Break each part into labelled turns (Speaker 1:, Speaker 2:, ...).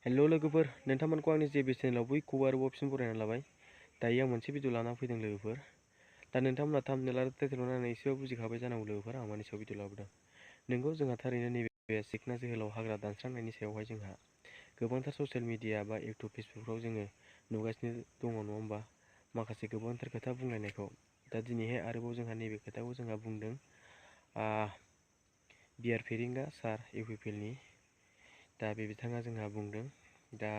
Speaker 1: हेल' लोगोफोर, नोंथांमोनखौ आंनि जे चेनेलाव बयखौबो आरोबाव फिन बरायना लाबाय। दायो आं मोनसे भिडिअ लाना फैदों लोगोफोर। दा नोंथांमोना थाम्बनेल आरो टाइटेल नायनानै एसेबाबो बुजिखाबाय जानांगौ लोगोफोर, आं मानि सायाव भिडिअ लाबोदों। नोंगौ, जोंहा थारैनो नैबे सिखना जोहोलाव हाग्रा दानस्रांनायनि सायावहाय जोंहा गोबांथार ससियेल मिडिया बा इउटुब फेसबुकफ्राव जोङो नुगासिनो दङ, नङा होमबा? माखासे गोबांथार खोथा बुंलायनायखौ। दा दिनैहाय आरोबाव जोंहा नैबे खोथाखौ जोंहा बुंदों बिआर फेरेंगा सार इउपिपिएलनि। दा बे बिथाङा जोंहा बुंदों, दा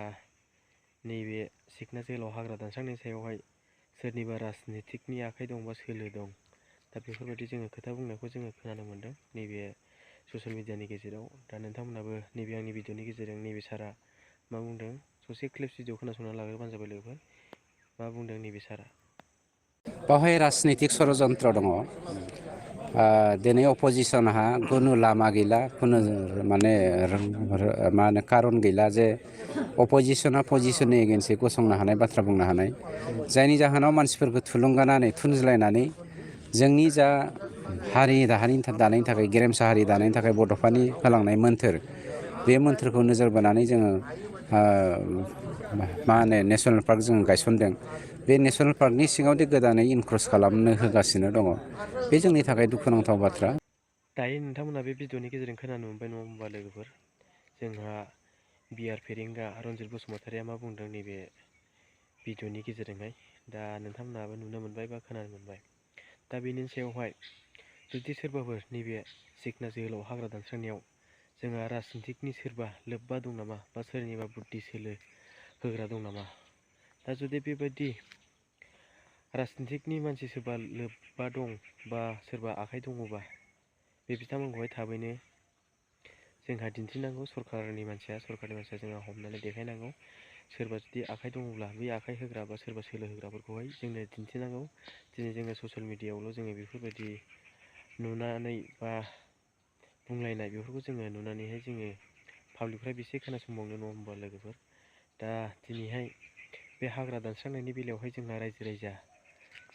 Speaker 1: नैबे सिखना जोहोलाव हाग्रा दानस्रांनायनि सायावहाय सोरनिबा राजनितिकनि आखाइ दं बा सोलो दं। दा बेफोरबायदि जोङो खोथा बुंनायखौ जोङो खोनानो मोन्दों नैबे ससियेल मिडियानि गेजेराव। दा नोंथांमोनाबो नैबे आंनि भिडिअनि गेजेरजों नैबे सारा मा बुंदों ससे क्लिप्स भिडिअ खोनासंनानै लाग्रोबानो जाबाय लोगोफोर। मा बुंदों नैबे सारा?
Speaker 2: बावहाय राजनितिक षड़यन्त्र दङ। दिनै अपोजिसनहा खुनु लामा गैला, खुनु माने मा होनो कारन गैला जे अपोजिसना पजिसननि एगेन्स्टै गसंनो हानाय बाथ्रा बुंनो हानाय, जायनि जाहोनाव मानसिफोरखौ थुलुंगानानै थुनज्लायनानै जोंनि जा हारि दानायनि थाखाय गेरेमसा हारि दानायनि थाखाय बड'फानि होलांनाय मोन्थोर, बे मोन्थोरखौ नोजोर बोनानै जोङो मा होनो नेसनेल पार्क जों गायसनदों। बे नेसनेल पार्कनि सिङावदि गोदानै इनक्रस खालामनो होगासिनो दङ, बे जोंनि थाखाय दुखुनांथाव बाथ्रा।
Speaker 1: दायो नोंथांमोना बे भिडिअनि गेजेरजों खोनानो मोनबाय, नङा होमबा लोगोफोर? जोंहा बिआर फेरेंगा रन्जित बसुमतारिया मा बुंदों नैबे भिडिअनि गेजेरजोंहाय। दा नोंथांमोनाबो नुनो मोनबाय बा खोनानो मोनबाय। दा बेनि सायावहाय जुदि सोरबाफोर नैबे सिखना जोहोलाव हाग्रा दानस्रांनायाव जोंहा राजनितिकनि सोरबा लोब्बा दं नामा, बा सोरनिबा बुद्धि सोलो होग्रा दं नामा? दा जुदि बेबायदि राजनितिकनि मानसि सोरबा लोब्बा दं बा सोरबा आखाइ दङबा, बे बिथांमोनखौहाय थाबैनो जोंहा दिन्थिनांगौ। सरकारनि मानसिया जोंहा हमनानै देखायनांगौ। सोरबा जुदि आखाइ दङब्ला बे आखाइ होग्रा बा सोरबा सोलो होग्राफोरखौहाय जोंनो दिन्थिनांगौ। दिनै जोङो ससियेल मिडियाआवल' जोङो बेफोरबायदि नुनानै बा बुंलायनाय बेफोरखौ जोङो नुनानैहाय जोङो पाब्लिकफ्रा बेसे खोनासंबावनो, नङा होमबा लोगोफोर? दा दिनैहाय बे हाग्रा दानस्रांनायनि बेलायावहाय जोंहा रायजो राजा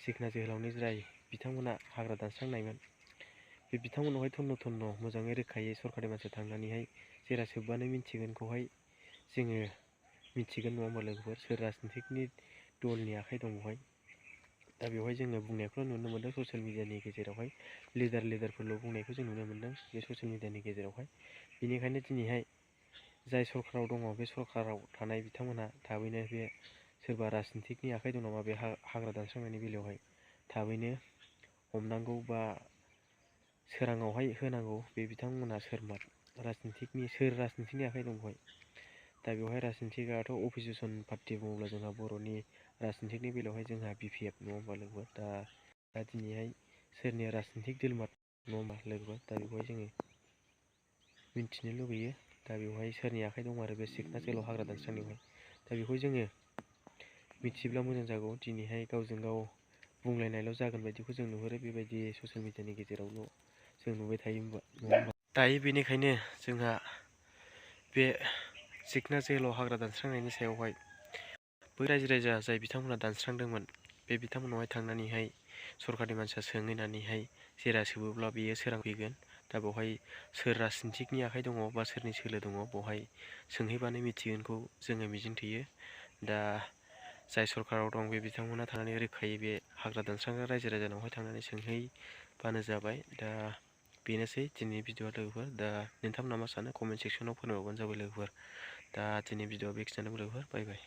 Speaker 1: सिखना जोहोलावनि जाय बिथांमोना हाग्रा दानस्रांनायमोन, बे बिथांमोनावहाय थन्न मोजाङै रोखायै सरकारनि मानसिया थांनानैहाय जेरा सोबबानो मिन्थिगोनखौहाय जोङो मिथिगोन, नङा होमबा लोगोफोर? सोर राजनितिकनि दलनि आखाइ दं बेवहाय। दा बेवहाय जोङो बुंनायखौल' नुनो मोन्दों ससियेल मिडियानि गेजेरावहाय। लिडारफोरल' बुंनायखौ जों नुनो मोन्दों बे ससियेल मिडियानि गेजेरावहाय। बेनिखायनो दिनैहाय जाय सरकाराव दङ, बे सरकाराव थानाय बिथांमोनहा थाबैनो बे सोरबा राजनितिकनि आखाइ दं नामा बे हाग्रा दानस्रांनायनि बेलायावहाय थाबैनो हमनांगौ बा सोराङावहाय होनांगौ। बे बिथांमोना सोर राजनितिकनि आखाइ दं बेवहाय। दा बेवहाय राजनितिकआथ' अपोजिसन पार्टि बुङोब्ला जोंहा बर'नि राजनितिकनि बेलायावहाय जोंहा बिपिएफ, नङा होमबा लोगोफोर? दा दिनैहाय सोरनि राजनितिक दोलमार, नङा होमबा लोगोफोर? दा बेवहाय जोङो मिन्थिनो लुगैयो। दा बेवहाय सोरनि आखाइ दं आरो बे सिखना जोहोलाव हाग्रा दानस्रांनायावहाय। दा बेखौ जोङो मिथियोब्ला मोजां जागौ। दिनैहाय गावजों गाव बुंलायनायल' जागोन बायदिखौ जों नुहुरो, बेबायदि ससियेल मिडियानि गेजेरावल' जों नुबाय थायो, नङा होमबा? दायो बेनिखायनो जोंहा बे सिखना जोहोलाव हाग्रा दानस्रांनायनि सायावहाय बै रायजो राजा जाय बिथांमोना दानस्रांदोंमोन, बे बिथांमोनावहाय थांनानैहाय सरकारनि मानसिया सोंहैनानैहाय जेरा सोबोब्ला बेयो सोरांफैगोन। दा बेवहाय सोर राजनितिकनि आखाइ दङ बा सोरनि सोलो दङ, बेवहाय सोंहैबानो मिथिगोनखौ जोङो मिजिंथियो। दा जाय सरकाराव दं बे बिथांमोना थांनानै रोखायै बे हाग्रा दानस्रांग्रा रायजो राजानावहाय थांनानै सोंहैबानो जाबाय। दा बेनोसै दिनैनि भिडिअआ लोगोफोर। दा नोंथांमोना मा सानो कमेन्ट सेक्सनाव फोरमायहरबानो जाबाय लोगोफोर। दा दिनै भिडिअआ बेखिनियानो लोगोफोर। बाय बाय।